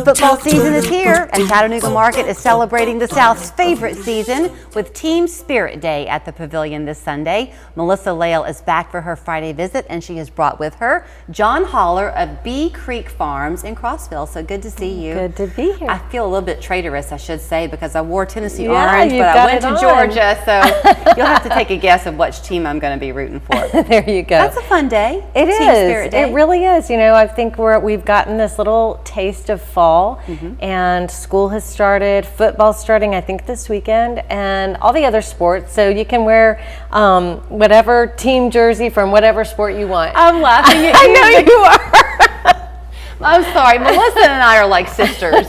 Football season is here, and Chattanooga Market is celebrating the South's favorite season with Team Spirit Day at the Pavilion this Sunday. Melissa Lale is back for her Friday visit, and she has brought with her John Holler of Bee Creek Farms in Crossville. So good to see you. Good to be here. I feel a little bit traitorous, I should say, because I wore Tennessee orange, but I went to Georgia, so you'll have to take a guess of which team I'm going to be rooting for. There you go. That's a fun day. It is. Spirit Day. It really is. You know, I think we've gotten this little taste of fall, and school has started. Football's starting, I think, this weekend, and all the other sports. So you can wear whatever team jersey from whatever sport you want. I'm laughing at you. I know you are. I'm sorry, Melissa and I are like sisters,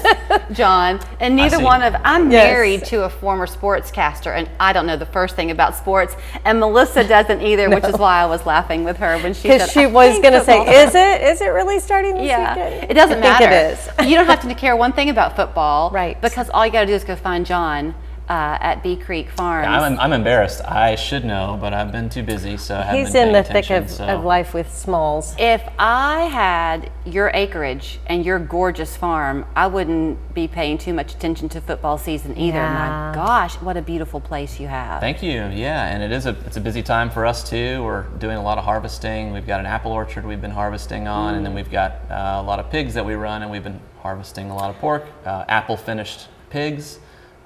John, and neither one of I'm married to a former sportscaster, and I don't know the first thing about sports, and Melissa doesn't either, which is why I was laughing with her when she said, because she was going to say, is it really starting this weekend? It doesn't matter. I think it is. You don't have to care one thing about football, right? Because all you got to do is go find John at Bee Creek Farms. Yeah, I'm embarrassed. I should know, but I've been too busy, so I haven't He's been in the paying thick attention, of life with Smalls. If I had your acreage and your gorgeous farm, I wouldn't be paying too much attention to football season either. Yeah. My gosh, what a beautiful place you have. Thank you. Yeah, and it's a busy time for us too. We're doing a lot of harvesting. We've got an apple orchard we've been harvesting on, and then we've got a lot of pigs that we run, and we've been harvesting a lot of pork, apple finished pigs.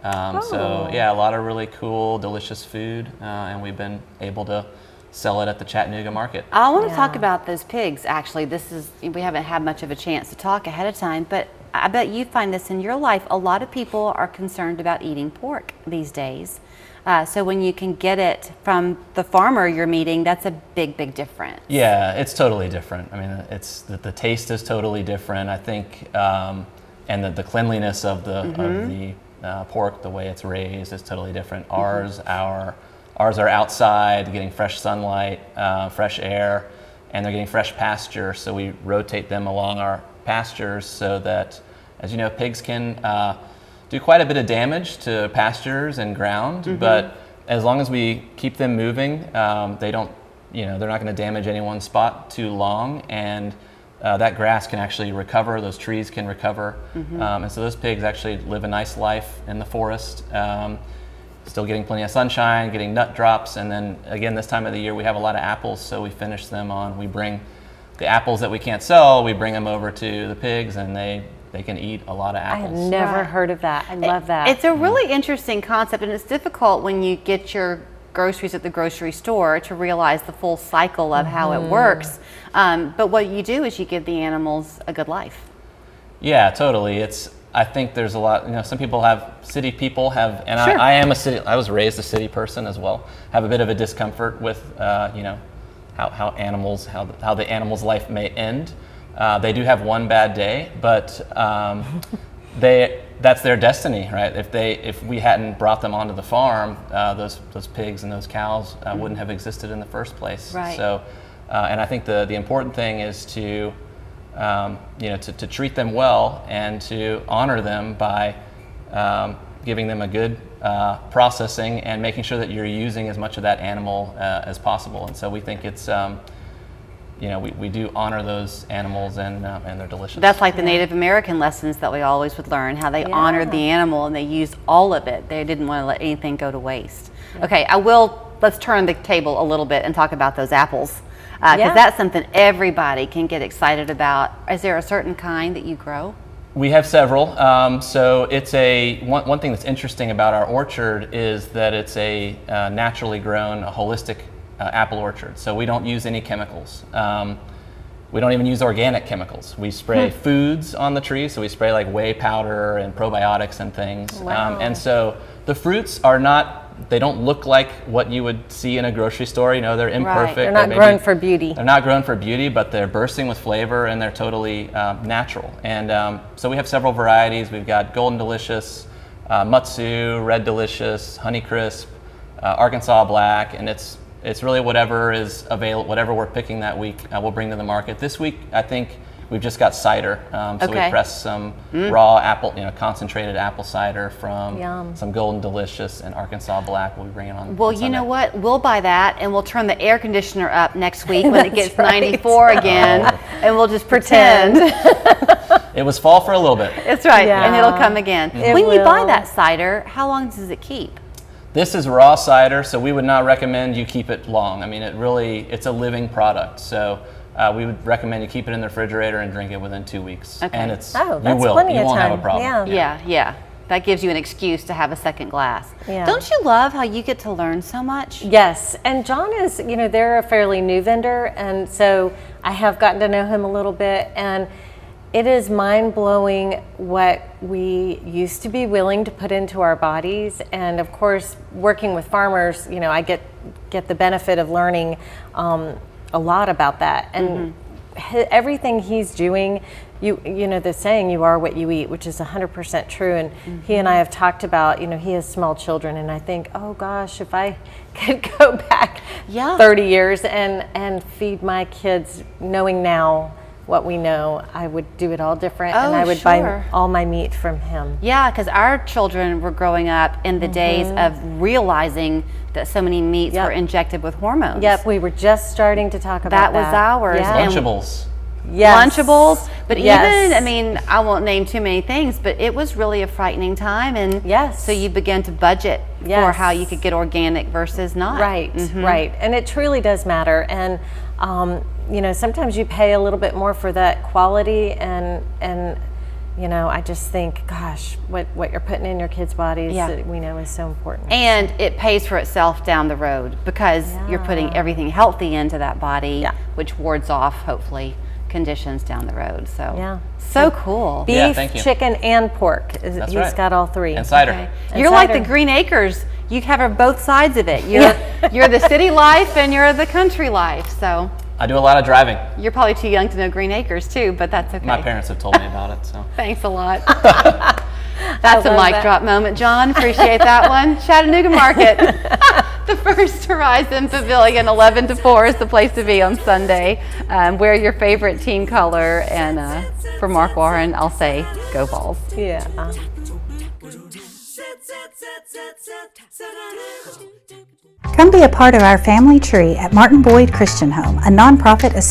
So yeah, a lot of really cool, delicious food, and we've been able to sell it at the Chattanooga Market. I want to talk about those pigs. Actually, we haven't had much of a chance to talk ahead of time, but I bet you find this in your life. A lot of people are concerned about eating pork these days. So when you can get it from the farmer you're meeting, that's a big, big difference. Yeah, it's totally different. I mean, the taste is totally different. I think, and the cleanliness of the pork, the way it's raised, is totally different. Ours are outside, getting fresh sunlight, fresh air, and they're getting fresh pasture. So we rotate them along our pastures so that, as you know, pigs can do quite a bit of damage to pastures and ground. But as long as we keep them moving, they don't, they're not going to damage any one spot too long, and that grass can actually recover, those trees can recover, and so those pigs actually live a nice life in the forest, still getting plenty of sunshine, getting nut drops, and then again this time of the year we have a lot of apples, so we finish them we bring the apples that we can't sell, we bring them over to the pigs, and they can eat a lot of apples. I've never heard of that. I love that. It's a really interesting concept, and it's difficult when you get your groceries at the grocery store to realize the full cycle of how it works. But what you do is you give the animals a good life. Yeah, totally. I think there's a lot, some people city people have, and sure. I was raised a city person as well, have a bit of a discomfort with, how the animal's life may end. They do have one bad day, but that's their destiny, right? If we hadn't brought them onto the farm, those pigs and those cows wouldn't have existed in the first place. Right. So, and I think the important thing is to treat them well and to honor them by giving them a good processing and making sure that you're using as much of that animal as possible. And so we think it's we do honor those animals, and they're delicious. That's like the Native American lessons that we always would learn, how they honored the animal and they used all of it. They didn't want to let anything go to waste. Yeah. Okay, let's turn the table a little bit and talk about those apples. Because that's something everybody can get excited about. Is there a certain kind that you grow? We have several. So it's one thing that's interesting about our orchard is that it's a naturally grown, holistic apple orchard. So we don't use any chemicals. We don't even use organic chemicals. We spray foods on the trees. So we spray like whey powder and probiotics and things. Wow. And so the fruits they don't look like what you would see in a grocery store. They're imperfect. Right. They're not grown for beauty. They're not grown for beauty, but they're bursting with flavor and they're totally natural. And so we have several varieties. We've got Golden Delicious, Mutsu, Red Delicious, Honey Crisp, Arkansas Black, and it's really whatever is available, whatever we're picking that week, we'll bring to the market. This week, I think we've just got cider. So we Okay. press some raw apple, concentrated apple cider from Yum. some Golden Delicious and Arkansas Black. We'll be bringing on. Well, on you Sunday. know what? We'll buy that, and we'll turn the air conditioner up next week when it gets 94 again, and we'll just pretend. It was fall for a little bit. It's right, Yeah. and it'll come again. It When you buy will. that cider, how long does it keep? This is raw cider, so we would not recommend you keep it long. I mean, it's a living product. So we would recommend you keep it in the refrigerator and drink it within 2 weeks. Okay. And that's you plenty of won't have time. a problem. Yeah. Yeah. That gives you an excuse to have a second glass. Yeah. Don't you love how you get to learn so much? Yes, and John is, they're a fairly new vendor, and so I have gotten to know him a little bit, and it is mind-blowing what we used to be willing to put into our bodies. And of course, working with farmers, I get the benefit of learning a lot about that. And everything he's doing, the saying, you are what you eat, which is 100% true. And he and I have talked about, he has small children, and I think, oh gosh, if I could go back 30 years and feed my kids knowing now what we know, I would do it all different, and I would buy all my meat from him. Yeah, because our children were growing up in the days of realizing that so many meats were injected with hormones. Yep, we were just starting to talk about that. That was ours. Yeah. And Lunchables. Yes. Lunchables, but Yes. even, I mean, I won't name too many things, but it was really a frightening time, and so you began to budget for how you could get organic versus not. Right, right, and it truly does matter. And sometimes you pay a little bit more for that quality, and I just think, gosh, what you're putting in your kids' bodies, we know is so important. And it pays for itself down the road because you're putting everything healthy into that body, which wards off, hopefully, conditions down the road. So so cool. Beef, Yeah, thank you. chicken, and pork. He's right. got all three. And cider. Okay. And You're like cider. the Green Acres. You cover both sides of it. You're the city life and you're the country life. So I do a lot of driving. you're probably too young to know Green Acres too, but that's okay. My parents have told me about it. So Thanks a lot. That's a love mic that. drop moment, John. Appreciate that one. Chattanooga Market. The First Horizon Pavilion, 11 to 4 is the place to be on Sunday. Wear your favorite team color, and for Mark Warren, I'll say go Vols. Yeah. Come be a part of our family tree at Martin Boyd Christian Home, a nonprofit